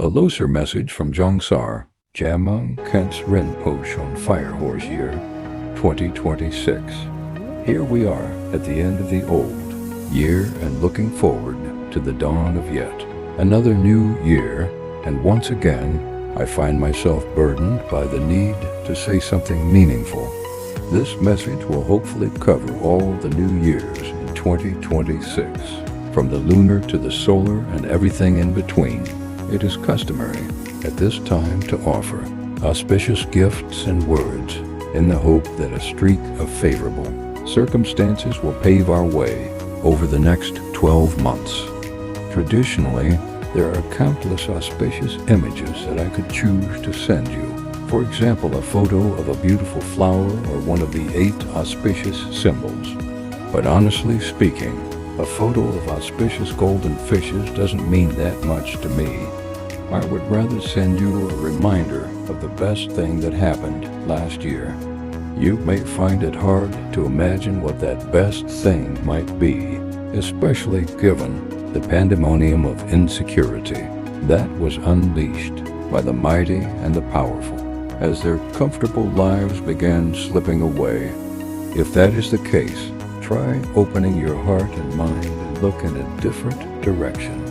A looser message from Dzongsar Jamyang Khentse Rinpochoe on Fire Horse Year 2026. Here we are at the end of the old year and looking forward to the dawn of yet another new year, and once again I find myself burdened by the need to say something meaningful. This message will hopefully cover all the new years in 2026, from the lunar to the solar and everything in between. It is customary at this time to offer auspicious gifts and words in the hope that a streak of favorable circumstances will pave our way over the next 12 months. Traditionally, there are countless auspicious images that I could choose to send you. For example, a photo of a beautiful flower or one of the 8 auspicious symbols. But honestly speaking, a photo of auspicious golden fishes doesn't mean that much to me. I would rather send you a reminder of the best thing that happened last year. You may find it hard to imagine what that best thing might be, especially given the pandemonium of insecurity that was unleashed by the mighty and the powerful as their comfortable lives began slipping away. If that is the case, try opening your heart and mind and look in a different direction,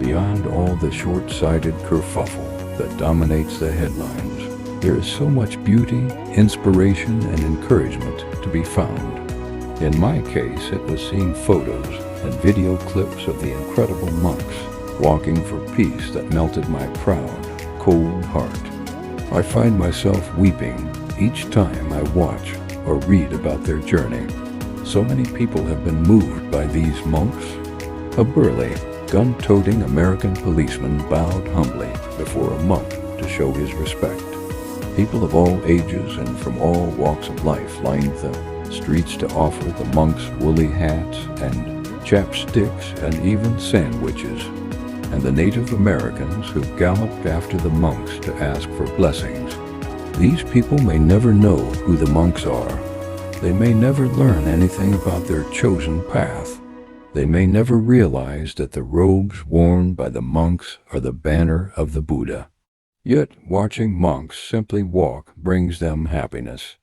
beyond all the short-sighted kerfuffle that dominates the headlines. There is so much beauty, inspiration, and encouragement to be found. In my case, it was seeing photos and video clips of the incredible monks walking for peace that melted my proud, cold heart. I find myself weeping each time I watch or read about their journey. So many people have been moved by these monks. A burly, gun-toting American policeman bowed humbly before a monk to show his respect. People of all ages and from all walks of life lined the streets to offer the monks woolly hats and chapsticks and even sandwiches, and the Native Americans who galloped after the monks to ask for blessings. These people may never know who the monks are. They may never learn anything about their chosen path. They may never realize that the robes worn by the monks are the banner of the Buddha. Yet watching monks simply walk brings them happiness.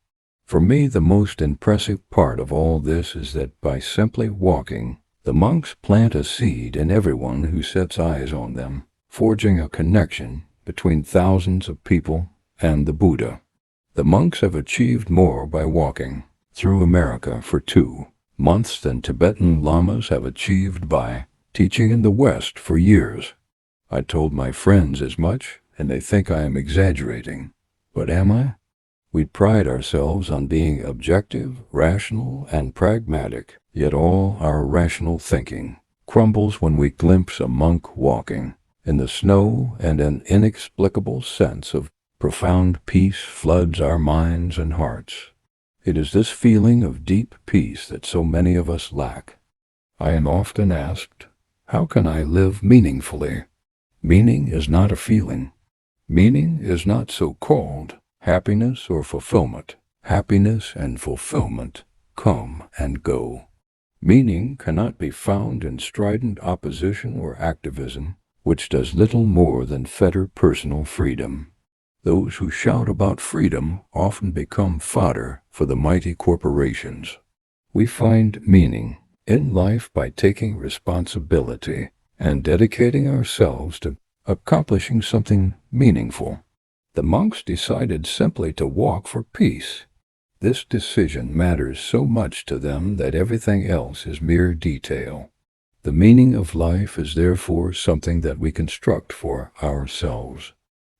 For me, the most impressive part of all this is that by simply walking, the monks plant a seed in everyone who sets eyes on them, forging a connection between thousands of people and the Buddha. The monks have achieved more by walking through America for 2 months than Tibetan lamas have achieved by teaching in the West for years. I told my friends as much, and they think I am exaggerating. But am I? We pride ourselves on being objective, rational, and pragmatic, yet all our rational thinking crumbles when we glimpse a monk walking in the snow, and an inexplicable sense of profound peace floods our minds and hearts. It is this feeling of deep peace that so many of us lack. I am often asked, how can I live meaningfully? Meaning is not a feeling. Meaning is not so-called happiness or fulfillment. Happiness and fulfillment come and go. Meaning cannot be found in strident opposition or activism, which does little more than fetter personal freedom. Those who shout about freedom often become fodder for the mighty corporations. We find meaning in life by taking responsibility and dedicating ourselves to accomplishing something meaningful. The monks decided simply to walk for peace. This decision matters so much to them that everything else is mere detail. The meaning of life is therefore something that we construct for ourselves.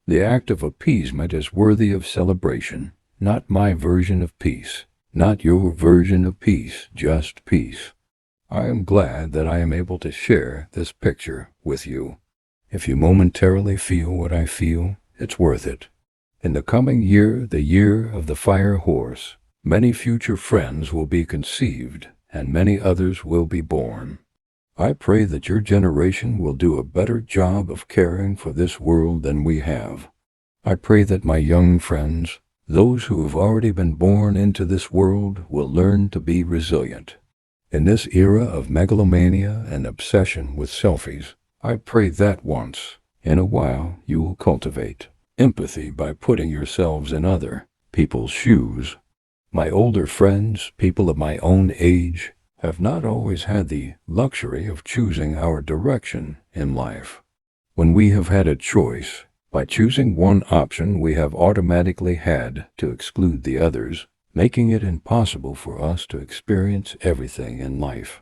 The act of appeasement is worthy of celebration, not my version of peace, not your version of peace, just peace. I am glad that I am able to share this picture with you. If you momentarily feel what I feel, it's worth it. In the coming year, the year of the fire horse, many future friends will be conceived, and many others will be born. I pray that your generation will do a better job of caring for this world than we have. I pray that my young friends, those who have already been born into this world, will learn to be resilient. In this era of megalomania and obsession with selfies, I pray that once In a while, you will cultivate empathy by putting yourselves in other people's shoes. My older friends, people of my own age, have not always had the luxury of choosing our direction in life. When we have had a choice, by choosing one option we have automatically had to exclude the others, making it impossible for us to experience everything in life.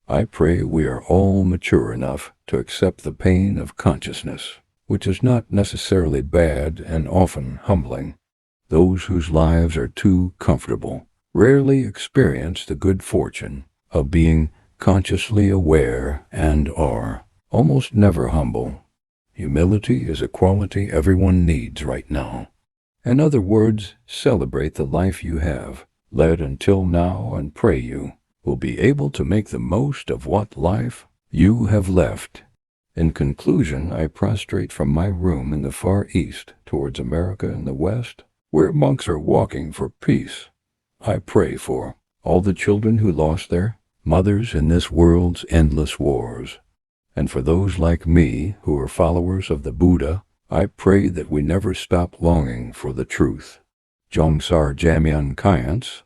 I pray we are all mature enough to accept the pain of consciousness, which is not necessarily bad and often humbling. Those whose lives are too comfortable rarely experience the good fortune of being consciously aware and are almost never humble. Humility is a quality everyone needs right now. In other words, celebrate the life you have led until now and pray you will be able to make the most of what life you have left. In conclusion, I prostrate from my room in the Far East towards America in the West, where monks are walking for peace. I pray for all the children who lost their mothers in this world's endless wars. And for those like me who are followers of the Buddha, I pray that we never stop longing for the truth. Dzongsar Jamyang Khentse